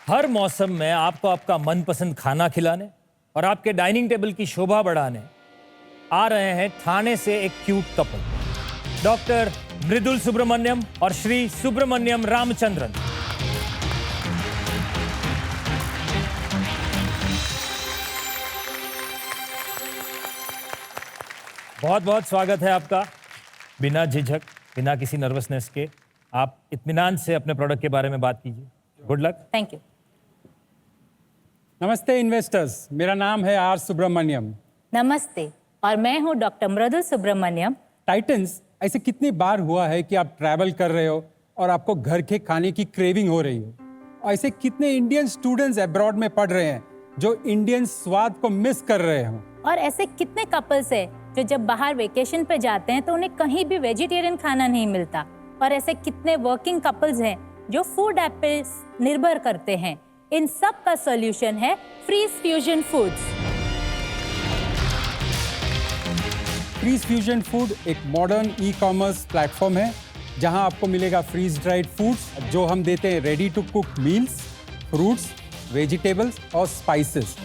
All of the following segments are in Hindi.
हर मौसम में आपको आपका मनपसंद खाना खिलाने और आपके डाइनिंग टेबल की शोभा बढ़ाने आ रहे हैं ठाणे से एक क्यूट कपल, डॉक्टर मृदुल सुब्रमण्यम और श्री सुब्रमण्यम रामचंद्रन। बहुत बहुत स्वागत है आपका। बिना झिझक, बिना किसी नर्वसनेस के आप इत्मीनान से अपने प्रोडक्ट के बारे में बात कीजिए। Good luck. Thank you. नमस्ते इन्वेस्टर्स, मेरा नाम है आर सुब्रमण्यम। नमस्ते, और मैं हूँ डॉक्टर मृदुल सुब्रमण्यम। टाइटन्स, ऐसे कितनी बार हुआ है कि आप ट्रैवल कर रहे हो और आपको घर के खाने की क्रेविंग हो रही हो? ऐसे कितने इंडियन स्टूडेंट्स अब्रॉड में पढ़ रहे हैं जो इंडियन स्वाद को मिस कर रहे हो? और ऐसे कितने कपल्स हैं जो जब बाहर वेकेशन पे जाते हैं तो उन्हें कहीं भी वेजिटेरियन खाना नहीं मिलता? और ऐसे कितने वर्किंग कपल्स हैं जो फूड ऐप पे निर्भर करते हैं? इन सब का सॉल्यूशन है freeze fusion foods. Freeze fusion food एक मॉडर्न ई कॉमर्स प्लेटफॉर्म है जहां आपको मिलेगा फ्रीज ड्राइड फूड्स जो हम देते हैं ready to cook meals, fruits, vegetables और स्पाइसेस।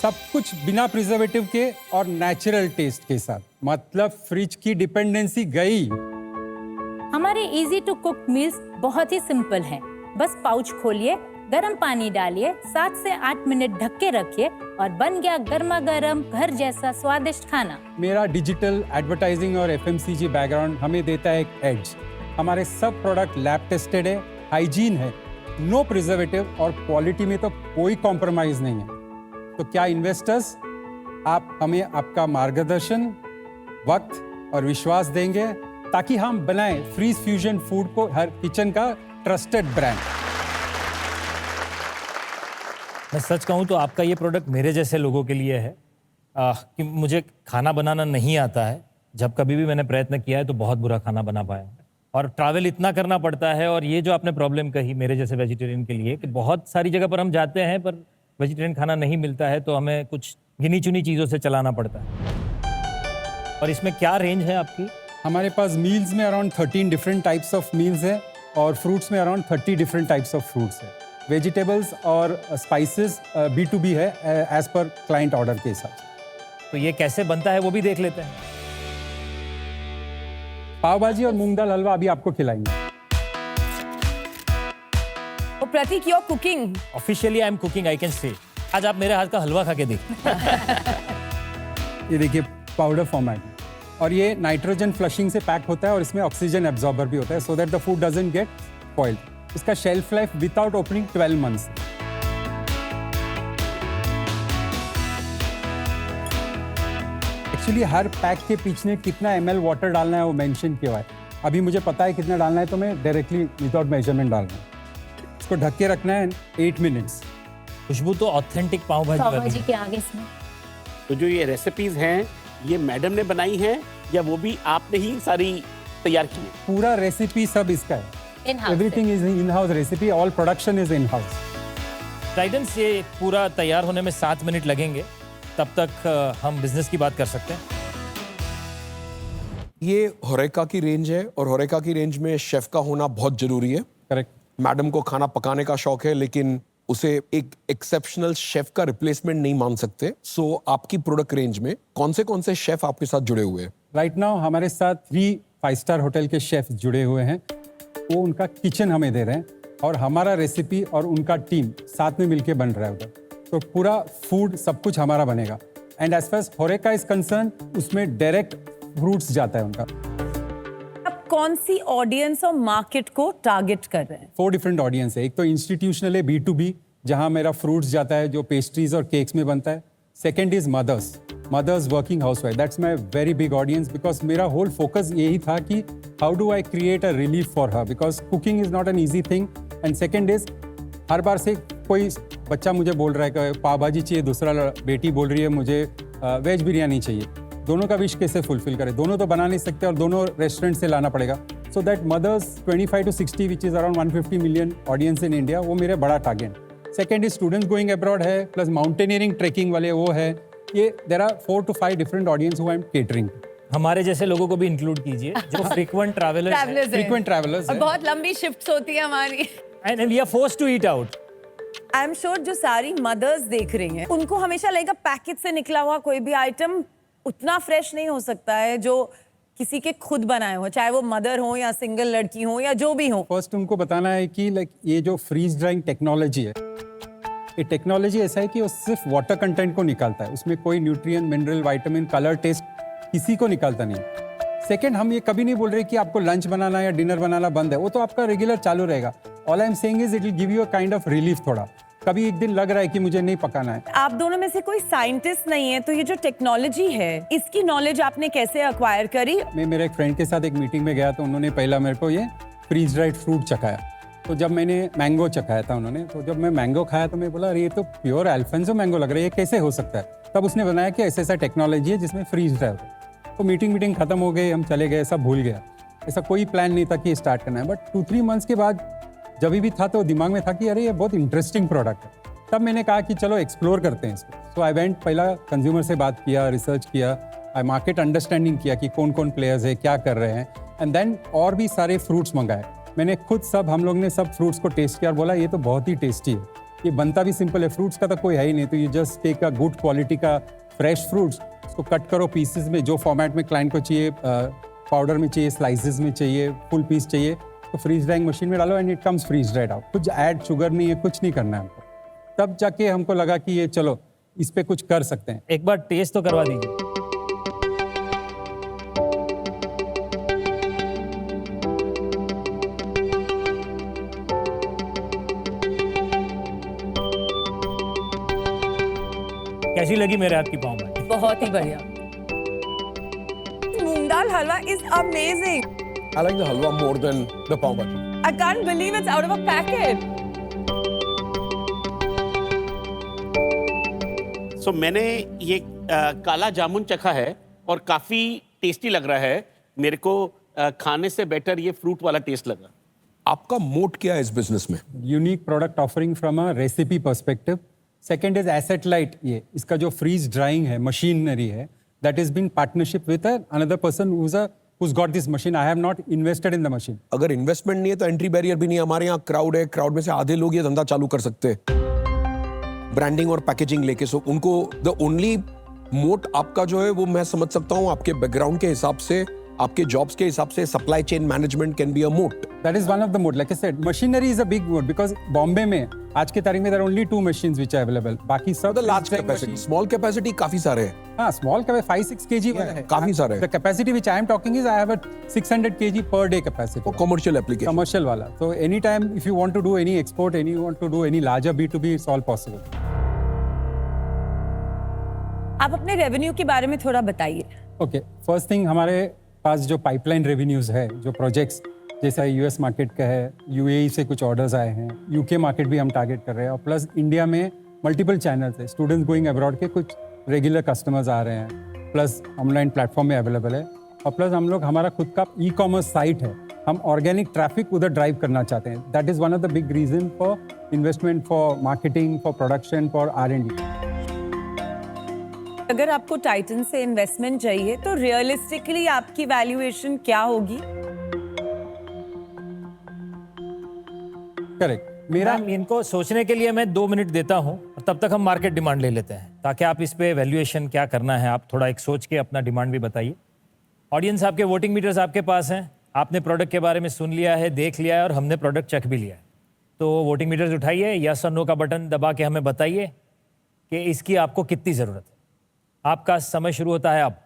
सब कुछ बिना प्रिजर्वेटिव के और नेचुरल टेस्ट के साथ। मतलब फ्रिज की डिपेंडेंसी गई। हमारे इजी टू कुक मील्स बहुत ही सिंपल हैं। बस पाउच खोलिए, गर्म पानी डालिए, 7 से 8 मिनट ढक के रखिए और बन गया गर्मा गर्म घर जैसा स्वादिष्ट खाना। मेरा डिजिटल एडवर्टाइजिंग और एफएमसीजी बैकग्राउंड हमें देता है एक एड्ज। हमारे सब प्रोडक्ट लैब टेस्टेड है, हाइजीन है, नो प्रिजर्वेटिव और क्वालिटी में तो कोई कॉम्प्रोमाइज नहीं है। तो क्या इन्वेस्टर्स, आप हमें आपका मार्गदर्शन, वक्त और विश्वास देंगे ताकि हम बनाएं फ्रीज फ्यूजन फूड को हर किचन का ट्रस्टेड ब्रांड? मैं सच कहूँ तो आपका ये प्रोडक्ट मेरे जैसे लोगों के लिए है कि मुझे खाना बनाना नहीं आता है। जब कभी भी मैंने प्रयत्न किया है तो बहुत बुरा खाना बना पाया हूँ, और ट्रैवल इतना करना पड़ता है। और ये जो आपने प्रॉब्लम कही मेरे जैसे वेजिटेरियन के लिए कि बहुत सारी जगह पर हम जाते हैं पर वेजिटेरियन खाना नहीं मिलता है, तो हमें कुछ गिनी चुनी चीज़ों से चलाना पड़ता है। और इसमें क्या रेंज है आपकी? हमारे पास मील्स में around 13 different types of meals है और फ्रूट्स में around 30 different types of fruits है। वेजिटेबल्स और स्पाइसेस B2B है एज पर क्लाइंट ऑर्डर के हिसाब से। तो ये कैसे बनता है वो भी देख लेते हैं। पाव भाजी और मूंग दाल हलवा अभी आपको खिलाएंगे। Prateek, your cooking officially I am cooking, I can say. आज आप मेरे हाथ का हलवा खा के देखिए। ये देखिए पाउडर फॉर्मेट, और ये नाइट्रोजन फ्लशिंग से पैक होता है और इसमें ऑक्सीजन एब्जॉर्बर भी होता है so that the food doesn't get spoiled. इसका shelf life without opening 12 months. Actually हर पैक के पीछे कितना ml वाटर डालना है वो मेंशन किया हुआ है। अभी मुझे पता है कितना डालना है तो मैं डायरेक्टली विदाउट मेजरमेंट डाल रहा हूँ। इसको ढक के रखना है 8 मिनट्स। खुशबू तो ऑथेंटिक पाव भाजी के आगे इसमें। तो जो ये रेसिपीज हैं ये मैडम ने बनाई हैं या वो भी आपने ही सारी तैयार की है? पूरा रेसिपी सब इसका है। Everything is in house recipe, all production is in house. Titans, ये पूरा तैयार होने में 7 मिनट लगेंगे, तब तक हम बिजनेस की बात कर सकते हैं। ये होरेका की रेंज है और होरेका की रेंज में शेफ का होना बहुत जरूरी है। करेक्ट। मैडम को खाना पकाने का शौक है लेकिन उसे एक एक्सेप्शनल शेफ का रिप्लेसमेंट नहीं मान सकते। सो आपकी प्रोडक्ट रेंज में कौन से शेफ आपके साथ जुड़े हुए हैं? राइट नाउ हमारे साथ 3 5-स्टार होटल के शेफ जुड़े हुए हैं। वो उनका किचन हमें दे रहे हैं और हमारा रेसिपी और उनका टीम साथ में मिलके बन रहा है उधर। तो पूरा फूड सब कुछ हमारा बनेगा। And as far as horeca is concern, उसमें डायरेक्ट फ्रूट्स जाता है उनका। आप कौन सी ऑडियंस और मार्केट को टारगेट कर रहे हैं? 4 डिफरेंट ऑडियंस है। एक तो इंस्टीट्यूशनल है B2B, जहां मेरा फ्रूट्स जाता है जो पेस्ट्रीज और केक्स में बनता है। Second is mothers working housewife. That's my very big audience because मेरा होल फोकस यही था कि how do I create a relief for her because cooking is not an easy thing. And second is हर बार से कोई बच्चा मुझे बोल रहा है कि पाव भाजी चाहिए, दूसरा बेटी बोल रही है मुझे वेज बिरयानी चाहिए। दोनों का विश कैसे फुलफिल करें? दोनों तो बना नहीं सकते और दोनों रेस्टोरेंट से लाना पड़ेगा। So that mothers 25 to 60 which is around 150 million audience in India, वो मेरे बड़ा टारगेट। Second is students going abroad है, प्लस माउंटेनियरिंग ट्रेकिंग वाले वो है। ये there are 4 to 5 different audience who I am catering. हमारे जैसे लोगों को भी इंक्लूड कीजिए जो frequent travellers travellers frequent travellers और बहुत लंबी शिफ्ट्स होती है हमारी। and we are forced to eat out. I am sure जो सारी मदर्स देख रही हैं उनको हमेशा लगेगा पैकेट से निकला हुआ कोई भी आइटम उतना फ्रेश नहीं हो सकता है जो किसी के खुद बनाए हो, चाहे वो मदर हो या सिंगल लड़की हो या जो भी हो। फर्स्ट उनको बताना है कि लाइक ये जो फ्रीज ड्राइंग टेक्नोलॉजी है, ये टेक्नोलॉजी ऐसा है कि वो सिर्फ वाटर कंटेंट को निकालता है, उसमें कोई nutrient, mineral, vitamin, colour, taste किसी को निकालता नहीं। सेकंड, हम ये कभी नहीं बोल रहे कि आपको लंच बनाना या डिनर बनाना बंद है, वो तो आपका रेगुलर चालू रहेगा। All I am saying is it will give you a kind of relief. थोड़ा कभी एक दिन लग रहा है कि मुझे नहीं पकाना है। आप दोनों में से कोई साइंटिस्ट नहीं है, तो ये जो टेक्नोलॉजी है इसकी नॉलेज आपने कैसे अक्वायर करी? मैं मेरे एक फ्रेंड के साथ एक मीटिंग में गया तो उन्होंने पहला मेरे को ये फ्रीज ड्राइड फ्रूट चखाया। तो जब मैंने मैंगो चखाया था उन्होंने, तो जब मैं मैंगो खाया तो मैं बोला अरे ये तो प्योर अल्फांसो मैंगो लग रहा है, ये कैसे हो सकता है? तब उसने बनाया कि ऐसा टेक्नोलॉजी है जिसमें फ्रीज ड्राइड है। तो मीटिंग खत्म हो गई, हम चले गए, सब भूल गया। ऐसा कोई प्लान नहीं था कि स्टार्ट करना है। बट 2-3 मंथ्स के बाद जब भी था तो दिमाग में था कि अरे ये बहुत इंटरेस्टिंग प्रोडक्ट है। तब मैंने कहा कि चलो एक्सप्लोर करते हैं इसको। सो आई वेंट, पहला कंज्यूमर से बात किया, रिसर्च किया, आई मार्केट अंडरस्टैंडिंग किया कि कौन कौन प्लेयर्स है, क्या कर रहे हैं, एंड देन और भी सारे फ्रूट्स मंगाए। मैंने खुद हम लोग ने सब फ्रूट्स को टेस्ट किया और बोला ये तो बहुत ही टेस्टी है। ये बनता भी सिंपल है, फ्रूट्स का तो कोई है ही नहीं। तो you just take a good quality का फ्रेश फ्रूट्स, उसको कट करो पीसेस में, जो फॉर्मेट में क्लाइंट को चाहिए, पाउडर में चाहिए, स्लाइसेस में चाहिए, फुल पीस चाहिए, तो फ्रीज ड्राइंग मशीन में डालो and it comes freeze dried out. कुछ ऐड शुगर नहीं है, कुछ नहीं करना है हमको। तब जाके हमको लगा कि ये चलो इस पे कुछ कर सकते हैं। एक बार टेस्ट तो करवा दीजिए। कैसी लगी मेरे हाथ की पाव भाजी? बहुत ही बढ़िया। Moong dal halwa is amazing. I like the halwa more than the pav bhaji. I can't believe it's out of a packet. सो मैंने ये काला जामुन चखा है और काफी टेस्टी लग रहा है। मेरे को खाने से बेटर ये फ्रूट वाला टेस्ट लगा। आपका मोट क्या है इस बिजनेस में? Unique product offering from a recipe perspective. Second is asset light. ये इसका जो फ्रीज ड्राइंग है, मशीनरी है, that is been partnership with another person who's got this machine. I have not invested in the machine. अगर इन्वेस्टमेंट नहीं है तो एंट्री बैरियर भी नहीं है। हमारे यहाँ क्राउड है, क्राउड में से आधे लोग ये धंधा चालू कर सकते हैं ब्रांडिंग और पैकेजिंग लेके। सो उनको द ओनली मोट आपका जो है वो मैं समझ सकता हूँ आपके बैकग्राउंड के हिसाब से, आपके जॉब्स के हिसाब से supply chain management can be a मोट। That is one of the mode. Like I said, machinery is a big mode because Bombay में आज के तारीख में there are only 2 machines which are available. बाकी सब the large capacity, small capacity काफी सारे हैं। हाँ, small कैपेसिटी 5-6 kg वाला है। काफी सारे हैं। The capacity which I am talking is I have a 600 kg per day capacity. वो कमर्शियल एप्लीकेशन, Commercial वाला। So anytime if you want to do any export, any you want to do any larger B2B, it's all possible. आप अपने रेवेन्यू के बारे में थोड़ा बताइए। Okay, first thing हमारे पास जो पाइपलाइन रेवेन्यूज है, जो प्रोजेक्ट्स जैसा यूएस मार्केट का है, यूएई से कुछ ऑर्डर्स आए हैं, यूके मार्केट भी हम टारगेट कर रहे हैं, और प्लस इंडिया में मल्टीपल चैनल्स है, स्टूडेंट्स गोइंग अब्रॉड के कुछ रेगुलर कस्टमर्स आ रहे हैं, प्लस ऑनलाइन प्लेटफॉर्म में अवेलेबल है, और प्लस हम लोग हमारा खुद का ई कॉमर्स साइट है, हम ऑर्गेनिक ट्रैफिक उधर ड्राइव करना चाहते हैं। That is one of the big reason for investment, for marketing, for production, for R&D। अगर आपको टाइटन से इन्वेस्टमेंट चाहिए तो रियलिस्टिकली आपकी वैल्यूएशन क्या होगी? करेक्ट। मेरा इनको सोचने के लिए मैं 2 मिनट देता हूं और तब तक हम मार्केट डिमांड ले लेते हैं, ताकि आप इस पे वैल्यूएशन क्या करना है आप थोड़ा एक सोच के अपना डिमांड भी बताइए। ऑडियंस, आपके वोटिंग मीटर्स आपके पास हैं, आपने प्रोडक्ट के बारे में सुन लिया है, देख लिया है, और हमने प्रोडक्ट चख भी लिया है। तो वोटिंग मीटर्स उठाइए, यस और नो का बटन दबा के हमें बताइए कि इसकी आपको कितनी ज़रूरत है। आपका समय शुरू होता है अब।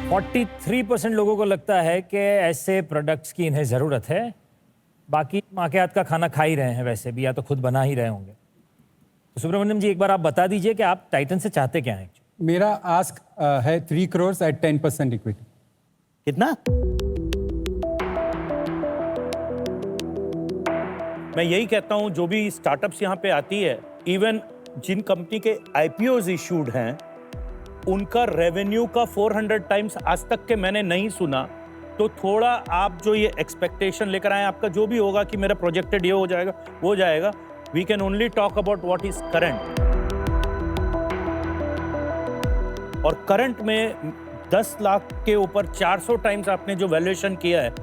फोर्टी 3% लोगों को लगता है कि ऐसे प्रोडक्ट्स की इन्हें ज़रूरत है। बाकी माँ के हाथ का खाना खा ही रहे हैं वैसे भी, या तो खुद बना ही रहे होंगे। तो सुब्रमण्यम जी, एक बार आप बता दीजिए कि आप टाइटन से चाहते क्या हैं? मेरा आस्क है 3 crores at 10% इक्विटी। कितना? मैं यही कहता हूं, जो भी स्टार्टअप्स यहाँ पे आती है, इवन जिन कंपनी के IPOs इशूड हैं, उनका रेवेन्यू का 400 टाइम्स आज तक के मैंने नहीं सुना। तो थोड़ा आप जो ये एक्सपेक्टेशन लेकर आए, आपका जो भी होगा कि मेरा प्रोजेक्टेड ये हो जाएगा, वो हो जाएगा, we can only talk about what is current. और करंट में 10 लाख के ऊपर 400 टाइम्स आपने जो वैल्यूएशन किया है,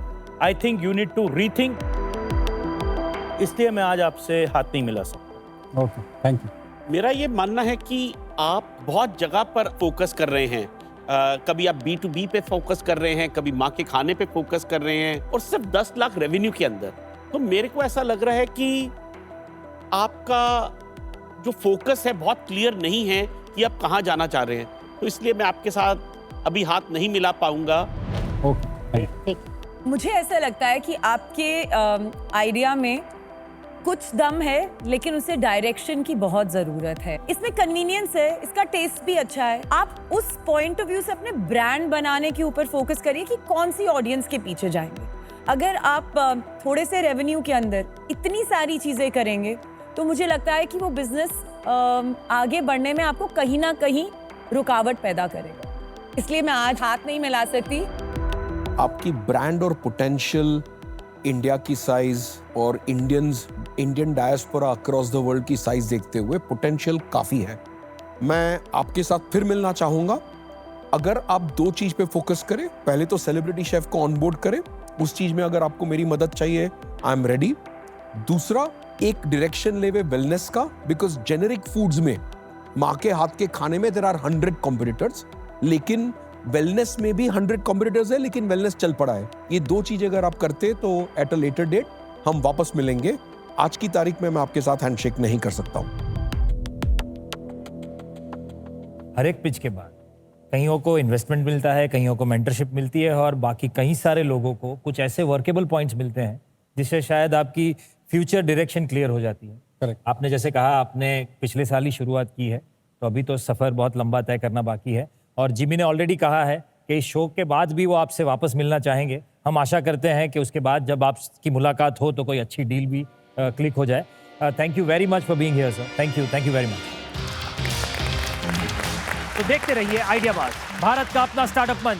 I think you need to rethink. इसलिए मैं आज आपसे हाथ नहीं मिला सकता। Okay, thank you. मेरा ये मानना है कि आप बहुत जगह पर फोकस कर रहे हैं। कभी आप B2B पे फोकस कर रहे हैं, कभी माँ के खाने पे फोकस कर रहे हैं, और सिर्फ 10 लाख रेवेन्यू के अंदर। तो मेरे को ऐसा लग रहा है कि आपका जो फोकस है बहुत क्लियर नहीं है कि आप कहाँ जाना चाह रहे हैं। तो इसलिए मैं आपके साथ अभी हाथ नहीं मिला पाऊंगा। Okay, thank you. ठीक। मुझे ऐसा लगता है कि आपके आइडिया में कुछ दम है, लेकिन उसे डायरेक्शन की बहुत जरूरत है। इसमें कन्वीनियंस है, इसका टेस्ट भी अच्छा है। आप उस पॉइंट ऑफ व्यू से अपने ब्रांड बनाने के ऊपर फोकस करिए कि कौन सी ऑडियंस के पीछे जाएंगे। अगर आप थोड़े से रेवेन्यू के अंदर इतनी सारी चीजें करेंगे तो मुझे लगता है कि वो बिजनेस आगे बढ़ने में आपको कहीं ना कहीं रुकावट पैदा करेगा। इसलिए मैं आज हाथ नहीं मिला सकती। आपकी ब्रांड और पोटेंशियल, इंडिया की साइज और Indian diaspora across the world की साइज देखते हुए पोटेंशियल काफी है। मैं आपके साथ फिर मिलना चाहूंगा। अगर आप 2 चीज पे फोकस करें, पहले तो सेलिब्रिटी शेफ को ऑनबोर्ड करें, उस चीज में अगर आपको मेरी मदद चाहिए, आई एम रेडी। दूसरा, एक डायरेक्शन लेवे वेलनेस का, बिकॉज जेनेरिक फूड्स में, माँ के हाथ के खाने में देयर आर 100 कॉम्पिटिटर्स, लेकिन वेलनेस में भी 100 कॉम्पिटिटर्स है, लेकिन वेलनेस चल पड़ा है। ये 2 चीजें अगर आप करते तो एट अ लेटर डेट हम वापस मिलेंगे। आज की तारीख में मैं आपके साथ हैंडशेक नहीं कर सकता हूं। हर एक पिच के बाद कईयों को इन्वेस्टमेंट मिलता है, कईयों को मेंटरशिप मिलती है, और बाकी कई सारे लोगों को कुछ ऐसे वर्केबल पॉइंट्स मिलते हैं जिससे शायद आपकी फ्यूचर डायरेक्शन क्लियर हो जाती है। करेक्ट। आपने जैसे कहा, आपने पिछले साल ही शुरुआत की है, तो अभी तो सफ़र बहुत लंबा तय करना बाकी है। और जिमी ने ऑलरेडी कहा है कि इस शो के बाद भी वो आपसे वापस मिलना चाहेंगे। हम आशा करते हैं कि उसके बाद जब आपकी मुलाकात हो तो कोई अच्छी डील भी क्लिक हो जाए। Thank you very much for being here sir. Thank you very much. तो देखते रहिए आइडियाबाज, भारत का अपना स्टार्टअप मंच।